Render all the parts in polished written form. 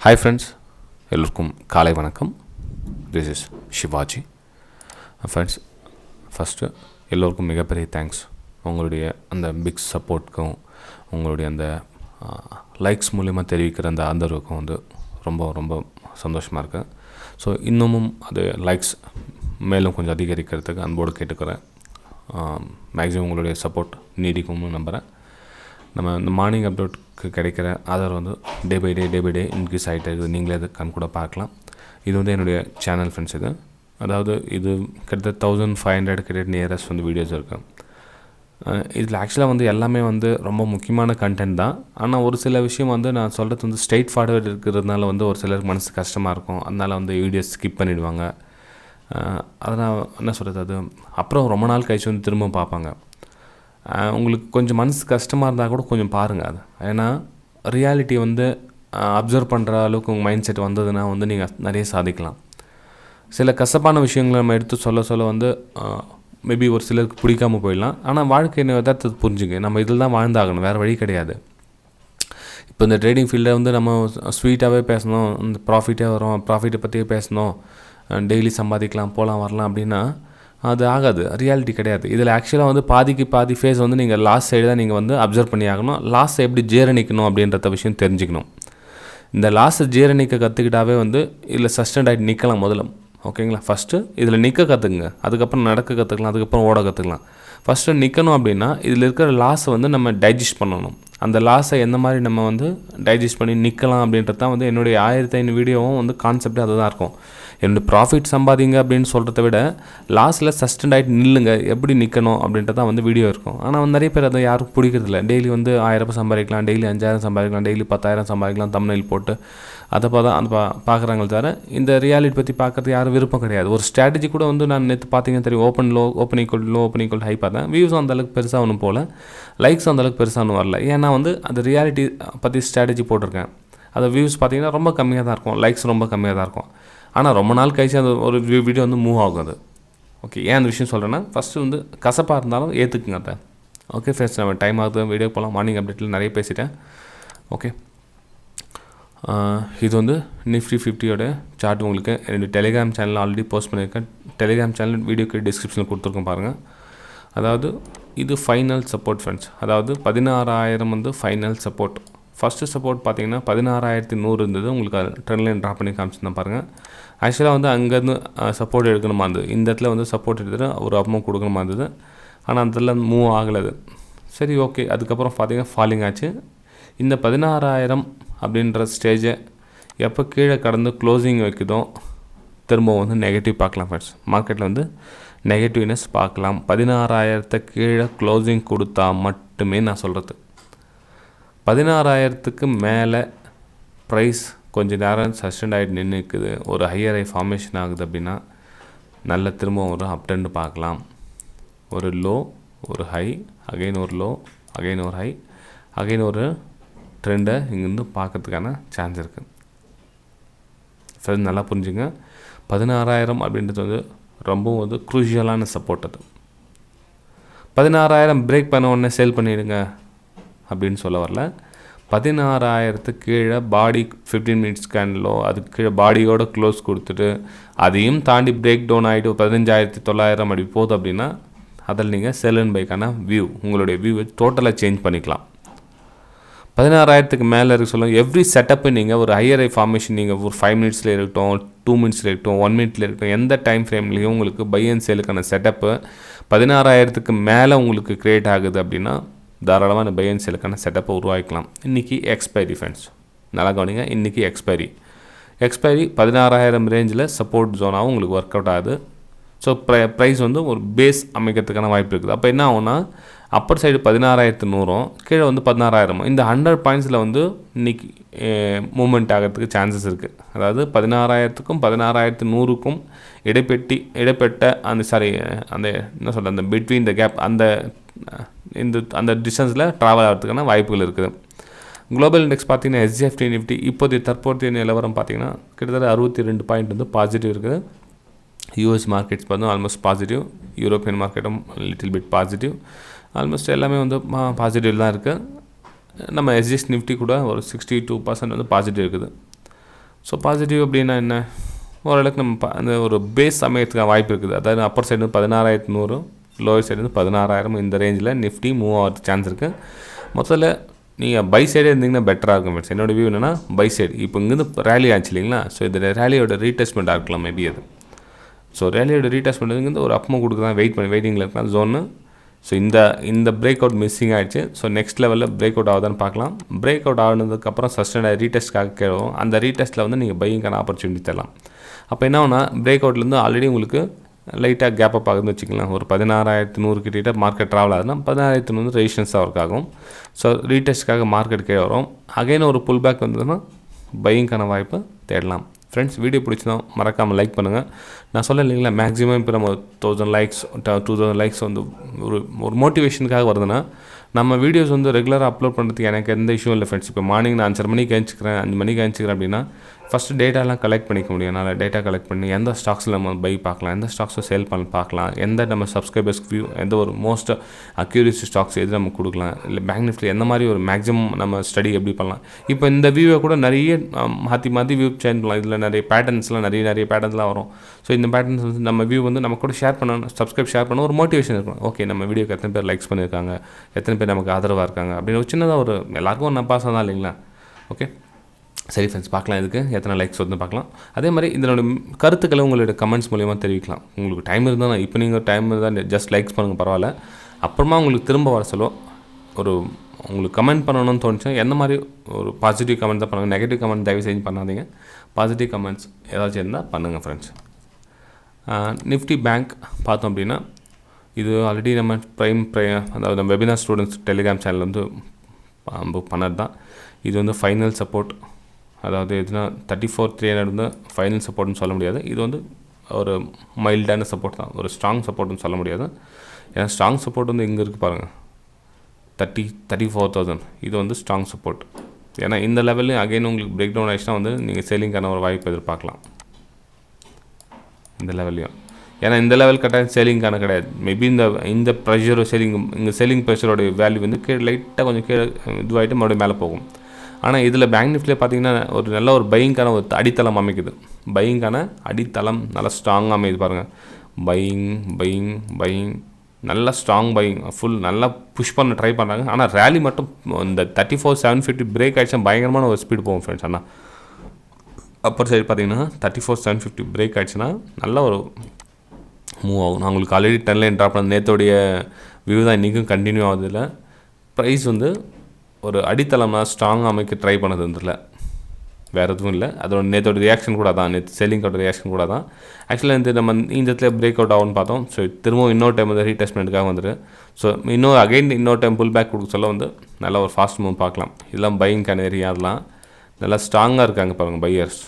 Hi friends, எல்லோருக்கும் காலை வணக்கம். This is Shivaji. Friends, first எல்லோருக்கும் மிகப்பெரிய தேங்க்ஸ். உங்களுடைய அந்த பிக் சப்போர்ட்க்கும் உங்களுடைய அந்த லைக்ஸ் மூலிமா தெரிவிக்கிற அந்த ஆதரவுக்கும் வந்து ரொம்ப ரொம்ப சந்தோஷமாக இருக்குது. ஸோ இன்னமும் அது லைக்ஸ் மேலும் கொஞ்சம் அதிகரிக்கிறதுக்கு அன்போடு கேட்டுக்கிறேன். மேக்ஸிமம் உங்களுடைய சப்போர்ட் நீடிக்கும்னு நம்புகிறேன். நம்ம இந்த மார்னிங் அப்டேட்க்கு கிடைக்கிற ஆதரவு வந்து டே பை டே இன்க்ரீஸ் ஆகிட்டே இருக்குது. நீங்களே அது கண் கூட பார்க்கலாம். இது வந்து என்னுடைய சேனல் ஃப்ரெண்ட்ஸ். அதாவது இது கிட்டத்தட்ட 1500 கிட்ட நியரஸ்ட் வந்து வீடியோஸ் இருக்குது. இதில் ஆக்சுவலாக வந்து எல்லாமே வந்து ரொம்ப முக்கியமான கண்டென்ட் தான். ஆனால் ஒரு சில விஷயம் வந்து நான் சொல்கிறது வந்து ஸ்ட்ரெயிட் ஃபார்வர்டு இருக்கிறதுனால வந்து ஒரு சிலருக்கு மனசு கஷ்டமாக இருக்கும். அதனால் வந்து வீடியோஸ் ஸ்கிப் பண்ணிவிடுவாங்க. அதனால் என்ன சொல்கிறது, அது அப்புறம் ரொம்ப நாள் கழிச்சு வந்து திரும்ப பார்ப்பாங்க. உங்களுக்கு கொஞ்சம் மனசு கஷ்டமாக இருந்தால் கூட கொஞ்சம் பாருங்கள் அது. ஏன்னா ரியாலிட்டி வந்து அப்சர்வ் பண்ணுற அளவுக்கு உங்கள் மைண்ட் செட் வந்ததுன்னா வந்து நீங்கள் நிறைய சாதிக்கலாம். சில கசப்பான விஷயங்களை நம்ம எடுத்து சொல்ல வந்து மேபி ஒரு சிலருக்கு பிடிக்காமல் போயிடலாம். ஆனால் வாழ்க்கையை யதார்த்தத்தை புரிஞ்சுங்க. நம்ம இதில் தான் வாழ்ந்தாகணும், வேறு வழி கிடையாது. இப்போ இந்த ட்ரேடிங் ஃபீல்டை வந்து நம்ம ஸ்வீட்டாகவே பேசணும், இந்த ப்ராஃபிட்டே வரும், ப்ராஃபிட்டை பற்றியே பேசணும், டெய்லி சம்பாதிக்கலாம், போகலாம் வரலாம் அப்படின்னா அது ஆகாது. ரியாலிட்டி கிடையாது. இதில் ஆக்சுவலாக வந்து பாதி ஃபேஸ் வந்து நீங்கள் லாஸ் சைடு தான் நீங்கள் வந்து அப்சர்வ் பண்ணி ஆகணும். லாஸை எப்படி ஜீரணிக்கணும் அப்படின்றத விஷயம் தெரிஞ்சுக்கணும். இந்த லாஸை ஜீரணிக்க கற்றுக்கிட்டாவே வந்து இதில் சஸ்டெண்ட் ஆகிட்டு நிற்கலாம் முதல்ல. ஓகேங்களா? ஃபஸ்ட்டு இதில் நிற்க கற்றுக்குங்க, அதுக்கப்புறம் நடக்க கற்றுக்கலாம், அதுக்கப்புறம் ஓட கற்றுக்கலாம். ஃபஸ்ட்டு நிற்கணும் அப்படின்னா இதில் இருக்கிற லாஸை வந்து நம்ம டைஜஸ்ட் பண்ணணும். அந்த லாஸை எந்த மாதிரி நம்ம வந்து டைஜஸ்ட் பண்ணி நிற்கலாம் அப்படின்றது தான் வந்து என்னுடைய 1500 வீடியோவும் வந்து கான்செப்டே அதுதான் இருக்கும். என்னோடய ப்ராஃபிட் சம்பாதிங்க அப்படின்னு சொல்கிறத விட லாஸில் சஸ்டெண்ட் ஆகிட்டு நில்லுங்க, எப்படி நிற்கணும் அப்படின்றது தான் வந்து வீடியோ இருக்கும். ஆனால் வந்து நிறைய பேர் அதை யாரும் பிடிக்கிறதில்ல. டெய்லி வந்து 1000 சம்பாதிக்கலாம், டெய்லி 5000 சம்பாதிக்கலாம், டெய்லி 10,000 சம்பாதிக்கலாம் தம்ப்நெயில் போட்டு அதை அந்த பார்க்குறாங்களே தவிர இந்த ரியாலிட்டி பற்றி பார்க்குறது யாரும் விருப்பம் கிடையாது. ஒரு ஸ்ட்ராட்டஜி கூட வந்து நான் நேற்று பார்த்தீங்கன்னா தெரியும், ஓப்பன் ஈக்குவல் ஹை பார்த்தேன். வியூஸ் அந்தளவுக்கு பெருசாக ஒன்றும் போகல, லைக்ஸ் அந்தளவுக்கு பெருசாக ஒன்றும் வரல. ஏன்னா வந்து அது ரியாலிட்டி பற்றி ஸ்ட்ராட்டஜி போட்டிருக்கேன். அது வியூஸ் பார்த்திங்கன்னா ரொம்ப கம்மியாக தான் இருக்கும், லைக்ஸ் ரொம்ப கம்மியாக தான் இருக்கும். ஆனால் ரொம்ப நாள் கழிச்சு அந்த ஒரு வீடியோ வந்து மூவ் ஆகும் அது. ஓகே, ஏன் அந்த விஷயம் சொல்கிறேன்னா ஃபஸ்ட்டு வந்து கசப்பாக இருந்தாலும் ஏற்றுக்குங்க அதை. ஓகே ஃப்ரெண்ட்ஸ், நம்ம டைம் ஆகுது, வீடியோ போகலாம். மார்னிங் அப்டேட்டில் நிறைய பேசிட்டேன். ஓகே, இது வந்து நிஃப்டி 50யோட சார்ட் உங்களுக்கு என்னுடைய டெலிகிராம் சேனலில் ஆல்ரெடி போஸ்ட் பண்ணியிருக்கேன். டெலிகிராம் சேனல் வீடியோக்கு டிஸ்கிரிப்ஷனில் கொடுத்துருக்கோம் பாருங்கள். அதாவது இது ஃபைனல் சப்போர்ட் ஃப்ரெண்ட்ஸ். அதாவது 16,000 வந்து ஃபைனல் சப்போர்ட். ஃபஸ்ட்டு சப்போர்ட் பார்த்தீங்கன்னா 16,100 இருந்தது. உங்களுக்கு ட்ரெண்ட் லைன் ட்ரா பண்ணி காமிச்சிருந்தேன் பாருங்கள். ஆக்சுவலாக வந்து அங்கேருந்து சப்போர்ட் எடுக்கணுமா இருந்தது. இந்த இடத்துல வந்து சப்போர்ட் எடுத்துகிட்டு ஒரு அமௌண்ட் கொடுக்கணுமா இருந்தது. ஆனால் அந்த இடத்துல மூவ் ஆகலை. சரி, ஓகே. அதுக்கப்புறம் பார்த்தீங்கன்னா ஃபாலிங் ஆச்சு. இந்த 16,000 அப்படின்ற ஸ்டேஜை எப்போ கீழே கடந்து க்ளோசிங் வைக்குதோ திரும்ப வந்து நெகட்டிவ் பார்க்கலாம் ஃப்ரெண்ட்ஸ். மார்க்கெட்டில் வந்து நெகட்டிவ்னஸ் பார்க்கலாம். 16,000 கீழே க்ளோசிங் கொடுத்தா மட்டுமே நான் சொல்கிறது. 16,000க்கு மேலே ப்ரைஸ் கொஞ்சம் நேரம் சஸ்டெண்ட் ஆகிட்டு நின்றுக்குது, ஒரு ஹையர் ஹை ஃபார்மேஷன் ஆகுது அப்படின்னா நல்ல திரும்ப ஒரு அப் ட்ரெண்ட் பார்க்கலாம். ஒரு லோ, ஒரு ஹை, அகைன் ஒரு லோ, அகைன் ஒரு ஹை, அகைன் ஒரு ட்ரெண்டை இங்கேருந்து பார்க்கறதுக்கான சான்ஸ் இருக்குது. சரி, நல்லா புரிஞ்சுங்க. 16,000 அப்படின்றது வந்து ரொம்பவும் வந்து க்ரூஷியலான சப்போர்ட். அது 16,000 பிரேக் பண்ண உடனே சேல் பண்ணிவிடுங்க அப்படின்னு சொல்ல வரல. 16,000 கீழே பாடி 15 மினிட்ஸ் கேண்டலோ அதுக்கு கீழே பாடியோட க்ளோஸ் கொடுத்துட்டு அதையும் தாண்டி பிரேக் டவுன் ஆகிட்டு 15,900 அப்படி போகுது அப்படின்னா அதில் நீங்கள் செல் அண்ட் பைக்கான உங்களுடைய வியூவை டோட்டலாக சேஞ்ச் பண்ணிக்கலாம். 16,000க்கு மேலே இருக்க சொல்லுங்கள். எவ்ரி செட்டப்பு நீங்கள் ஒரு ஹையர் ஹை ஃபார்மேஷன் நீங்கள் ஒரு 5 மினிட்ஸில் இருக்கட்டும், 2 மினிட்ஸில் இருக்கட்டும், 1 மினிட்ல இருக்கட்டும், எந்த டைம் ஃப்ரேம்லேயும் உங்களுக்கு பை அண்ட் சேலுக்கான செட்டப்பு 16,000க்கு மேலே உங்களுக்கு க்ரியேட் ஆகுது அப்படின்னா தாராளமாக அந்த பை அண்ட் சேலுக்கான செட்டப்பை உருவாக்கலாம். இன்றைக்கி எக்ஸ்பைரி ஃப்ரெண்ட்ஸ், நல்லா கவனிங்க. இன்றைக்கி எக்ஸ்பைரி 16,000 ரேஞ்சில் சப்போர்ட் ஜோனாகவும் உங்களுக்கு ஒர்க் அவுட் ஆகுது. ஸோ ப்ரைஸ் வந்து ஒரு பேஸ் அமைக்கிறதுக்கான வாய்ப்பு இருக்குது. அப்போ என்ன ஆகும்னா அப்பர் சைடு 16,100, கீழே வந்து 16,000. இந்த 100 பாயிண்ட்ஸில் வந்து இன்றைக்கி மூவ்மெண்ட் ஆகிறதுக்கு சான்சஸ் இருக்குது. அதாவது 16,000க்கும் 16,100க்கும் இடைப்பட்ட அந்த என்ன சொல்கிறது, அந்த பிட்வீன் த கேப் அந்த டிஸ்டன்ஸில் ட்ராவல் ஆகிறதுக்கான வாய்ப்புகள் இருக்குது. குளோபல் இண்டெக்ஸ் பார்த்திங்கன்னா SGFT நிஃப்டி இப்போதைய தற்போதைய நிலவரம் பார்த்திங்கன்னா கிட்டத்தட்ட 62 பாயிண்ட் வந்து பாசிட்டிவ் இருக்குது. யூஎஸ் மார்க்கெட்ஸ் பார்த்தோம் ஆல்மோஸ்ட் பாசிட்டிவ், யூரோப்பியன் மார்க்கெட்டும் லிட்டில் பிட் பாசிட்டிவ், ஆல்மோஸ்ட் எல்லாமே வந்து பாசிட்டிவ் தான் இருக்குது. நம்ம SGX நிஃப்டி கூட ஒரு 62% வந்து பாசிட்டிவ் இருக்குது. ஸோ பாசிட்டிவ் அப்படின்னா என்ன, ஓரளவுக்கு நம்ம அந்த ஒரு பேஸ் அமையத்துக்கு வாய்ப்பு இருக்குது. அதாவது அப்பர் சைடு 16,100, லோயர் சைடு வந்து 16,000 இந்த ரேஞ்சில் நிஃப்டி மூவ் ஆகிறதுக்கு சான்ஸ் இருக்குது. மொத்தத்தில் நீங்கள் பை சைடே இருந்தீங்கன்னா பெட்டராக இருக்கும் ஃப்ரெண்ட்ஸ். என்னோடய வியூ என்னென்னா பை சைடு. இப்போ இங்கேருந்து ரேலி ஆச்சு இல்லைங்களா, ஸோ இது ரேலியோட ரீடெஸ்ட்மெண்ட்டாக இருக்கலாம் மேபி அது. ஸோ ரேலியோட ரீடெஸ்ட்மெண்ட் இங்கேருந்து ஒரு அப்மூவ் கொடுக்க தான் வெயிட்டிங்கில் இருக்கலாம் ஜோனு. ஸோ இந்த பிரேக் அவுட் மிஸ்ஸிங் ஆகிடுச்சு. ஸோ நெக்ஸ்ட் லெவலில் பிரேக் அவுட் ஆகுதான்னு பார்க்கலாம். பிரேக் அவுட் ஆனதுக்கப்புறம் சஸ்டெண்ட் ரீடெஸ்ட்காக கேட்கும். அந்த ரீடெஸ்ட்டில் வந்து நீங்கள் பையிங்கான ஆப்பர்ச்சுனிட்டி தரலாம். அப்போ என்ன ஆகுனா பிரேக் அவுட்லேருந்து ஆல்ரெடி உங்களுக்கு லைட்டாக கேப் அப் ஆகுதுன்னு வச்சுக்கலாம். ஒரு 16,100 கிட்ட மார்க்கெட் ட்ராவல் ஆகுதுன்னா 16,100 ரெசிஸ்டன்ஸாக ஒர்க் ஆகும். ஸோ ரீடெஸ்ட்காக மார்க்கெட் கீழே வரும். அகைன் ஒரு புல் பேக் வந்ததுன்னா பையிங்கான வாய்ப்பு தேடலாம். ஃப்ரெண்ட்ஸ், வீடியோ பிடிச்சதா மறக்காமல் லைக் பண்ணுங்கள். நான் சொல்ல இல்லைங்களா, மேக்ஸிமம் இப்போ நம்ம 1000 லைக்ஸ் 2000 லைக்ஸ் வந்து ஒரு மோட்டிவேஷனுக்காக வருதுன்னா நம்ம வீடியோஸ் வந்து ரெகுலராக அப்லோட் பண்ணுறதுக்கு எனக்கு எந்த இஷ்யூ இல்லை ஃப்ரெண்ட்ஸ். இப்போ மார்னிங் நான் 5:30 மணிக்கு எழுச்சிக்கிறேன், 5 மணிக்கு எழுச்சிக்கிறேன் அப்படின்னா ஃபஸ்ட்டு டேட்டாலாம் கலெக்ட் பண்ணிக்க முடியும். அதனால் டேட்டா கலெக்ட் பண்ணி எந்த ஸ்டாக்ஸில் நம்ம பை பார்க்கலாம், எந்த ஸ்டாக்ஸை சேல் பண்ண பார்க்கலாம், எந்த நம்ம சப்ஸ்கிரைபர்ஸ்க்கு வியூ எந்த ஒரு மோஸ்ட் அக்யூரேசி ஸ்டாக்ஸ் எது நம்ம கொடுக்கலாம், இல்லை பேங்க் நிஃப்டி எந்த மாதிரி ஒரு மேக்ஸிமம் நம்ம ஸ்டடி எப்படி பண்ணலாம். இப்போ இந்த வியூவை கூட நிறைய மாற்றி வியூ சேஞ்ச் பண்ணலாம். இதில் நிறைய பேட்டர்ன்ஸ்லாம் நிறைய பேட்டர்ன்ஸ்லாம் வரும். ஸோ இந்த பேட்டர்ன்ஸ் வந்து நம்ம வியூ வந்து நம்ம கூட ஷேர் பண்ணணும், ஷேர் பண்ண ஒரு மோட்டிவேஷன் இருக்கும். ஓகே, நம்ம வீடியோக்கு எத்தனை பேர் லைக்ஸ் பண்ணியிருக்காங்க, எத்தனை பேர் நமக்கு ஆதரவாக இருக்காங்க அப்படின்னு ஒரு சின்னதாக ஒரு எல்லாருக்கும் ஒரு நப்பாசம் தான் இல்லைங்களா. ஓகே, சரி ஃப்ரெண்ட்ஸ், பார்க்கலாம் இதுக்கு எத்தனை லைக்ஸ் வந்து பார்க்கலாம். அதே மாதிரி இதனோட கருத்துக்களை உங்களோட கமெண்ட்ஸ் மூலிமா தெரிவிக்கலாம். உங்களுக்கு டைம் இருந்தால் இப்போ நீங்கள் டைம் இருந்தால் ஜஸ்ட் லைக்ஸ் பண்ணுங்கள், பரவாயில்ல. அப்புறமா உங்களுக்கு திரும்ப வர சொல்ல ஒரு உங்களுக்கு கமெண்ட் பண்ணணும்னு தோணுச்சு, எந்த மாதிரி ஒரு பாசிட்டிவ் கமெண்ட் தான் பண்ணுங்கள். நெகட்டிவ் கமெண்ட் தயவு செஞ்சு பண்ணாதீங்க. பாசிட்டிவ் கமெண்ட்ஸ் ஏதாச்சும் இருந்தால் பண்ணுங்கள் ஃப்ரெண்ட்ஸ். நிஃப்டி பேங்க் பார்த்தோம் அப்படின்னா இது ஆல்ரெடி நம்ம அதாவது நம்ம வெபினார் ஸ்டூடெண்ட்ஸ் டெலிகிராம் சேனல் வந்து புக் பண்ணது தான். இது வந்து ஃபைனல் சப்போர்ட், அதாவது எதுனா 34,300 வந்து ஃபைனல் சப்போர்ட்னு சொல்ல முடியாது. இது வந்து ஒரு மைல்டான சப்போர்ட் தான், ஒரு ஸ்ட்ராங் சப்போர்ட்னு சொல்ல முடியாது. ஏன்னா ஸ்ட்ராங் சப்போர்ட் வந்து இங்கே இருக்குது பாருங்கள், 34,000. இது வந்து ஸ்ட்ராங் சப்போர்ட். ஏன்னா இந்த லெவல்லையும் அகைன் உங்களுக்கு பிரேக் டவுன் ஆகிடுச்சுன்னா வந்து நீங்கள் சேலிங்கான ஒரு வாய்ப்பு எதிர்பார்க்கலாம் இந்த லெவல்லையும். ஏன்னா இந்த லெவல் கட்டாயம் சேலிங்கான கிடையாது. மேபி இந்த ப்ரெஷர் இங்கே சேலிங் ப்ரெஷரோட வேல்யூ வந்து கீழே லைட்டாக கொஞ்சம் கீழே இதுவாகிட்டு மறுபடியும் மேலே போகும். ஆனால் இதில் பேங்க் நிஃப்டியில் பார்த்தீங்கன்னா ஒரு நல்ல ஒரு பையிங்கான ஒரு அடித்தளம் அமைக்குது. பையிங்கான அடித்தளம் நல்லா ஸ்ட்ராங்காக அமையுது பாருங்கள். பையிங் நல்லா ஸ்ட்ராங் பையிங் ஃபுல் நல்லா புஷ் பண்ண ட்ரை பண்ணுறாங்க. ஆனால் ரேலி மட்டும் இந்த 34,750 பிரேக் ஆகிடுச்சா பயங்கரமான ஒரு ஸ்பீடு போகும் ஃப்ரெண்ட்ஸ். ஆனால் அப்பர் சைடு பார்த்தீங்கன்னா 34,750 பிரேக் ஆகிடுச்சுன்னா நல்லா ஒரு மூவ் ஆகும். நான் உங்களுக்கு ஆல்ரெடி 10 லைன் ட்ராப் பண்ண நேற்றோடைய வியூ தான் இன்றைக்கும் கண்டினியூ ஆகுதில்ல. ப்ரைஸ் வந்து ஒரு அடித்தளமாக ஸ்ட்ராங்காக அமைக்க ட்ரை பண்ணதுல வேறு எதுவும் இல்லை. அதோட நேற்றோட ரியாக்ஷன் கூட தான், நேற்று செல்லிங்கோட ரியாக்ஷன் கூட தான். ஆக்சுவலாக நம்ம இந்த இடத்துல பிரேக் அவுட் ஆகும்னு பார்த்தோம். ஸோ திரும்பவும் இன்னொரு டைம் வந்து ரீடெஸ்ட்மெண்ட்டுக்காக வந்துட்டு ஸோ இன்னொரு டைம் புல் பேக் கொடுக்க சொல்ல வந்து நல்லா ஒரு ஃபாஸ்ட் மூவ் பார்க்கலாம். இதெல்லாம் பையிங்கான ஏரியா, அதெல்லாம் நல்லா ஸ்ட்ராங்காக இருக்காங்க பாருங்கள் பையர்ஸ்.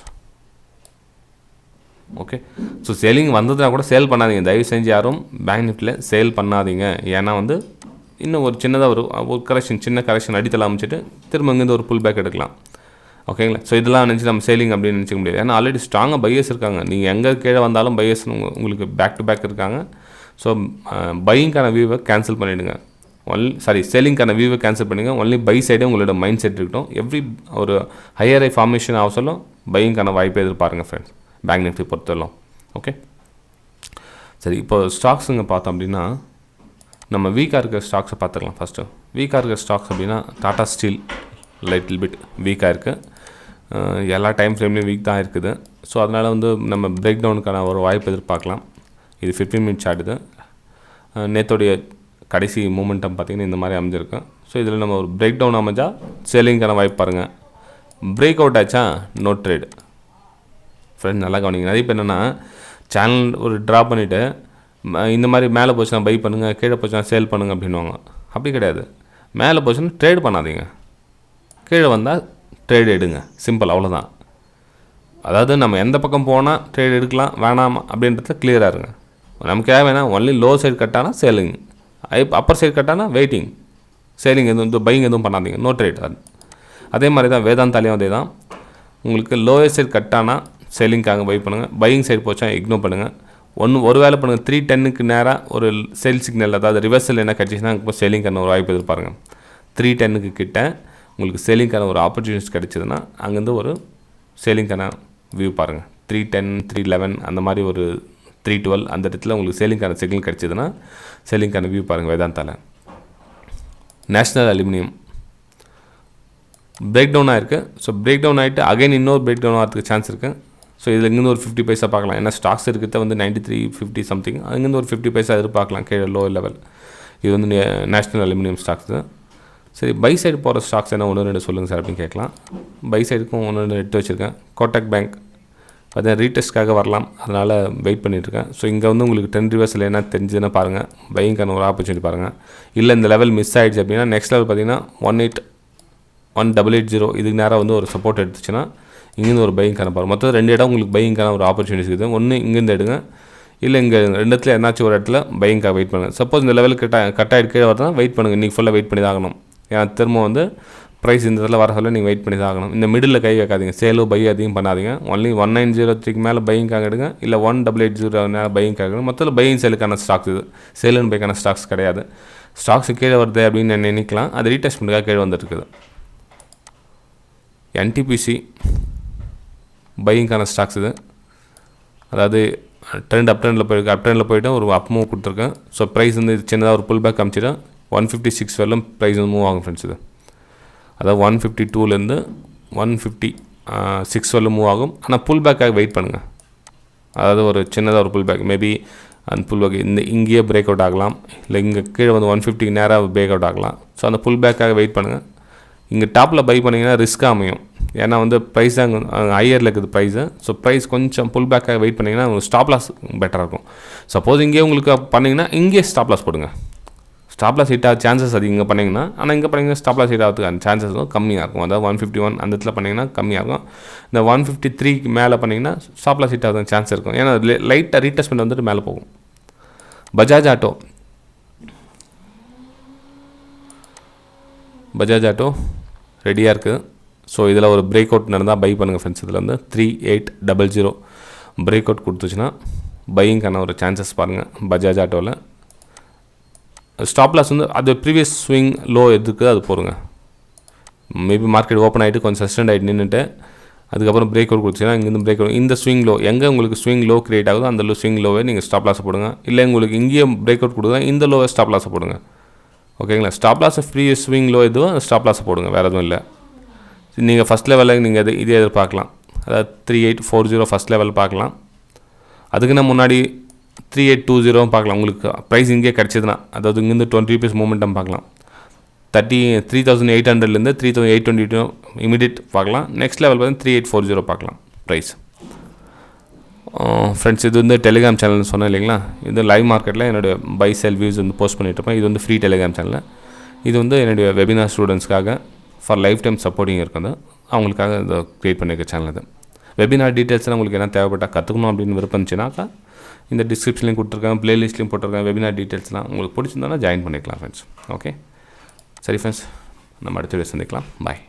ஓகே, ஸோ சேலிங் வந்ததுனா கூட சேல் பண்ணாதீங்க, தயவு செஞ்சு யாரும் பேங்க் நிஃப்டியில் சேல் பண்ணாதீங்க. ஏன்னா வந்து இன்னும் ஒரு சின்னதாக ஒரு சின்ன கரெக்ஷன் அடித்தலாம் அமைச்சிட்டு திரும்ப இங்கேருந்து ஒரு புல் பேக் எடுக்கலாம். ஓகேங்களா. ஸோ இதெல்லாம் நினச்சி நம்ம சேலிங் அப்படின்னு நினச்சிக்க முடியாது. ஏன்னா ஆல்ரெடி ஸ்ட்ராங்காக பையர்ஸ் இருக்காங்க. நீங்கள் எங்கே கீழே வந்தாலும் பையர்ஸ் உங்களுக்கு பேக் டு பேக் இருக்காங்க. ஸோ பையிங்கான வியூவை கேன்சல் பண்ணிவிடுங்க. சேலிங்கான வியூவை கேன்சல் பண்ணுங்கள். ஒன்லி பை சைடே உங்களோட மைண்ட் செட் இருக்கட்டும். எவ்ரி ஒரு ஹையர் ஐ ஃபார்மேஷன் அவசரம் பையிங்கான வாய்ப்பை எதிர்பாருங்க ஃப்ரெண்ட்ஸ், பேங்க் நிஃப்டி பொறுத்தவரைக்கும். ஓகே, சரி. இப்போ ஸ்டாக்ஸுங்க பார்த்தோம் அப்படின்னா நம்ம வீக்காக இருக்கிற ஸ்டாக்ஸை பார்த்துக்கலாம். ஃபஸ்ட்டு வீக்காக இருக்கிற ஸ்டாக்ஸ் அப்படின்னா டாடா ஸ்டீல் லிட்டில் பிட் வீக்காக இருக்குது. எல்லா டைம் ஃப்ரேம்லேயும் வீக் தான் இருக்குது. ஸோ அதனால் வந்து நம்ம பிரேக் டவுனுக்கான ஒரு வாய்ப்பு எதிர்பார்க்கலாம். இது 15 மினிட்ஸ் ஆடுது. நேற்றோடைய கடைசி மூமெண்டம் பார்த்திங்கன்னா இந்த மாதிரி அமைஞ்சிருக்கு. ஸோ இதில் நம்ம ஒரு பிரேக் டவுன் அமைஞ்சால் சேலிங்கான வாய்ப்பு பாருங்கள். பிரேக் அவுட் ஆச்சா நோ ட்ரேட். ஃப்ரெண்ட் நல்லா கவனிங்க. நிறைய பேர் என்னென்னா சேனல் ஒரு ட்ரா பண்ணிவிட்டு இந்த மாதிரி மேலே போச்சுன்னா பை பண்ணுங்கள், கீழே போச்சுன்னா சேல் பண்ணுங்கள் அப்படின்வாங்க. அப்படி கிடையாது. மேலே போச்சுன்னா ட்ரேட் பண்ணாதீங்க, கீழே வந்தால் ட்ரேட் எடுங்க. சிம்பிள், அவ்வளோதான். அதாவது நம்ம எந்த பக்கம் போனால் ட்ரேட் எடுக்கலாம் வேணாம் அப்படின்றத கிளியராக இருங்க. நமக்கு வேணா ஒன்லி லோ சைடு கட்டானா சேலிங், அப்பர் சைடு கட்டானா வெயிட்டிங், சேலிங் எதுவும் பையிங் எதுவும் பண்ணாதீங்க, நோ ட்ரேட். அதே மாதிரி தான் வேதாந்தாலையும் அதே தான். உங்களுக்கு லோயர் சைடு கட்டானா சேலிங்காக பை பண்ணுங்கள், பையிங் சைடு போச்சா இக்னோர் பண்ணுங்கள். ஒரு வேலை பண்ணுங்கள். 310க்கு நேராக ஒரு சேல் சிக்னல், அதாவது ரிவர்சல் என்ன கிடச்சிச்சின்னா இப்போ சேலிங்கான ஒரு வாய்ப்பு எதிர்பாருங்க. 310க்கு கிட்ட உங்களுக்கு சேலிங்கான ஒரு ஆப்பர்ச்சுனிட்டிஸ் கிடச்சிதுன்னா அங்கேருந்து ஒரு சேலிங்கான வியூ பாருங்கள். 310 311 அந்த மாதிரி ஒரு 312 அந்த இடத்துல உங்களுக்கு சேலிங்கான சிக்னல் கிடச்சிதுன்னா சேலிங்கான வியூ பாருங்கள். வேதாந்தாவில் நேஷ்னல் அலுமினியம் பிரேக் டவுன் ஆகிருக்கு. ஸோ பிரேக் டவுன் ஆகிட்டு அகைன் இன்னொரு பிரேக் டவுன் ஆகிறதுக்கு சான்ஸ் இருக்குது. ஸோ இதில் இங்கேருந்து ஒரு 50 பைசா பார்க்கலாம். ஏன்னா ஸ்டாக்ஸ் இருக்கிறத வந்து 93.50 சம்திங், அங்கேருந்து ஒரு 50 பைசா எதிர்பார்க்கலாம் கீழே லோ லெவல். இது வந்து நேஷ்னல் அலுமினியம் ஸ்டாக்ஸ் தான். சரி, பை சைடு போகிற ஸ்டாக்ஸ் என்ன 1-2 சொல்லுங்கள் சார் அப்படின்னு கேட்கலாம். பை சைடுக்கும் 1-2 எடுத்து வச்சுருக்கேன். கோட்டக் பேங்க் பார்த்தீங்கன்னா ரீடெஸ்ட்காக வரலாம், அதனால் வெயிட் பண்ணிட்டுருக்கேன். ஸோ இங்கே வந்து உங்களுக்கு 10 ரிவர்ஸில் என்ன தெரிஞ்சுதுன்னா பாருங்கள், பையிங்கான ஒரு ஆப்பர்ச்சுனிட்டி பாருங்கள். இல்லை இந்த லெவல் மிஸ் ஆகிடுச்சு அப்படின்னா நெக்ஸ்ட் லெவல் பார்த்தீங்கன்னா 1880 இதுக்கு நேராக வந்து ஒரு சப்போர்ட் எடுத்துச்சுன்னா இங்கேருந்து ஒரு பையிங்கான பாருங்கள். மொத்தம் 2 இடம் உங்களுக்கு பையிங்கான ஒரு ஆப்பர்ச்சுனிட்டிஸ் இருக்குது. ஒன்று இங்கேருந்து எடுங்க, இல்லை இங்கே 2 இடத்துல என்னாச்சும் ஒரு இடத்துல பையிங்காக வெயிட் பண்ணுங்கள். சப்போஸ் இந்த லெவலுக்கு கட்டாயிட்டு கீழே வரதான் வெயிட் பண்ணுங்கள். இன்றைக்கி ஃபுல்லாக வெயிட் பண்ணி தான் ஆகணும். ஏன்னா திரும்ப வந்து ப்ரைஸ் இந்த இடத்துல வர சொல்ல நீங்கள் வெயிட் பண்ணி தான் ஆகணும். இந்த மிடில் கை வைக்காதீங்க, சேலோ பை அதிகம் பண்ணாதீங்க. ஒன்லி 1903 மேலே பையிங்காக எடுங்க, இல்லை 1880 மேலே பையிங்காக எடுங்க. மொத்தத்தில் பையிங் சேலுக்கான ஸ்டாக்ஸ் இது, சேலுன்னு பைக்கான ஸ்டாக்ஸ் கிடையாது. ஸ்டாக்ஸ் கீழே வருது அப்படின்னு நினைக்கலாம், அது ரீடெஸ்ட்மெண்ட்டுக்காக கீழே வந்துட்டுருக்குது. என்டிபிசி பையிங்கான ஸ்டாக்ஸ் இது, அதாவது ட்ரெண்ட் அப் ட்ரெண்டில் போய்ட்டு ஒரு அப் மூவ் கொடுத்துருக்கேன். ஸோ ப்ரைஸ் வந்து சின்னதாக ஒரு புல் பேக் காமிச்சிடும். 156 வரலும் ப்ரைஸ் வந்து மூவ் ஆகும் ஃப்ரெண்ட்ஸ். இது அதாவது 152லேருந்து 156 வரலும் மூவ் ஆகும். ஆனால் புல் பேக்காக வெயிட் பண்ணுங்கள். அதாவது ஒரு சின்னதாக ஒரு புல் பேக், மேபி அந்த புல் பேக் இங்கேயே பிரேக் அவுட் ஆகலாம், இல்லை இங்கே கீழே வந்து 150 நேராக பிரேக் அவுட் ஆகலாம். ஸோ அந்த புல் பேக்காக வெயிட் பண்ணுங்கள். இங்கே டாப்பில் பை பண்ணிங்கன்னா ரிஸ்க்காக அமையும். ஏன்னா வந்து ப்ரைஸ் அங்கே ஹையரில் இருக்குது ப்ரைஸு. ஸோ ப்ரைஸ் கொஞ்சம் புல் பேக்காக வெயிட் பண்ணிங்கன்னா உங்களுக்கு ஸ்டாப் லாஸ் பெட்டராக இருக்கும். சப்போஸ் இங்கே உங்களுக்கு பண்ணிங்கன்னா இங்கே ஸ்டாப் லாஸ் போடுங்க. ஸ்டாப் லாஸ் ஹிட் ஆக சான்சஸ் அது இங்கே பண்ணிங்கன்னா, ஆனால் இங்கே பண்ணிங்கன்னா ஸ்டாப் லாஸ் ஹிட் ஆகிறதுக்கு அந்த சான்சஸும் கம்மியாக இருக்கும். அதாவது 151 அந்த இடத்துல பண்ணிங்கன்னா கம்மியாக இருக்கும். இந்த 153 மேலே பண்ணிங்கன்னா ஸ்டாப் லாஸ் ஹிட் ஆகிறதுக்கு சான்ஸ் இருக்கும். ஏன்னா லைட்டாக ரீடெஸ்ட்மெண்ட் வந்துட்டு மேலே போகும். பஜாஜ் ஆட்டோ ரெடியாக இருக்குது. ஸோ இதில் ஒரு பிரேக் அவுட் நடந்தால் பை பண்ணுங்கள் ஃப்ரெண்ட்ஸ். இதில் வந்து 3800 பிரேக் அவுட் கொடுத்துச்சுன்னா பையிங்கான ஒரு சான்சஸ் பாருங்கள் பஜாஜ் ஆட்டோவில். ஸ்டாப் லாஸ் வந்து அது ப்ரீவியஸ் ஸ்விங் லோ எதுக்கு அது போடுங்க. மேபி மார்க்கெட் ஓப்பன் ஆகிட்டு கொஞ்சம் சஸ்டெண்ட் ஆகிட்டு நின்றுட்டு அதுக்கப்புறம் பிரேக் அவுட் கொடுத்துச்சுன்னா இங்கேருந்து பிரேக் அவுட் இந்த ஸ்விங் லோ எங்கே உங்களுக்கு ஸ்விங் லோ கிரியேட் ஆகுதோ அந்த ஸ்விங் லோவே நீங்கள் ஸ்டாப் லாஸை போடுங்க. இல்லை உங்களுக்கு இங்கேயே பிரேக் அவுட் கொடுத்தா இந்த லோவை ஸ்டாப் லாஸை போடுங்க. ஓகேங்களா? Stop loss previous swing low எதுவும் அந்த ஸ்டாப் லாஸை போடுங்க, வேறு எதுவும் இல்லை. நீங்கள் ஃபஸ்ட் லெவலில் நீங்கள் இதே எதிர்பார்க்கலாம். அதாவது 3840 ஃபஸ்ட் லெவல் பார்க்கலாம். அதுக்குன்னா முன்னாடி 3820 பார்க்கலாம். உங்களுக்கு ப்ரைஸ் இங்கே கிடச்சிதுன்னா, அதாவது இங்கேருந்து 20 ரூபீஸ் மூமெண்டம் பார்க்கலாம். 3800லேருந்து 3822 இமீடியட் பார்க்கலாம். நெக்ஸ்ட் லெவல் வந்து 3840 பார்க்கலாம் ப்ரைஸ். ஃப்ரெண்ட்ஸ், இது வந்து டெலிகிராம் சேனல்னு சொன்னேன் இல்லைங்களா? இது லைவ் மார்க்கெட்டில் என்னுடைய பை செல் வியூஸ் வந்து போஸ்ட் பண்ணிகிட்ருப்பேன். இது வந்து ஃப்ரீ டெலிகிராம் சேனல். இது வந்து என்னுடைய வெபினார் ஸ்டூடெண்ட்ஸ்க்காக ஃபார் லைஃப் டைம் சப்போர்ட்டிங் இருக்குது. அவங்களுக்காக இதை க்ரியேட் பண்ணியிருக்க சேனல் இது. வெபினார் டீட்டெயில்ஸ்லாம் உங்களுக்கு என்ன தேவைப்பட்டால் கற்றுக்கணும் அப்படின்னு விருப்பம் இருந்துச்சுனாக்கா இந்த டிஸ்கிரிப்ஷன்லையும் கொடுத்துருக்கேன், ப்ளேலிஸ்ட்லையும் போட்டிருக்கேன். வெபினார் டீட்டெயில்ஸ்லாம் உங்களுக்கு பிடிச்சிருந்தாலும் ஜாயின் பண்ணிக்கலாம் ஃப்ரெண்ட்ஸ். ஓகே, சரி ஃப்ரெண்ட்ஸ், நம்ம அடுத்த வீடியோ சந்திக்கலாம். பாய்.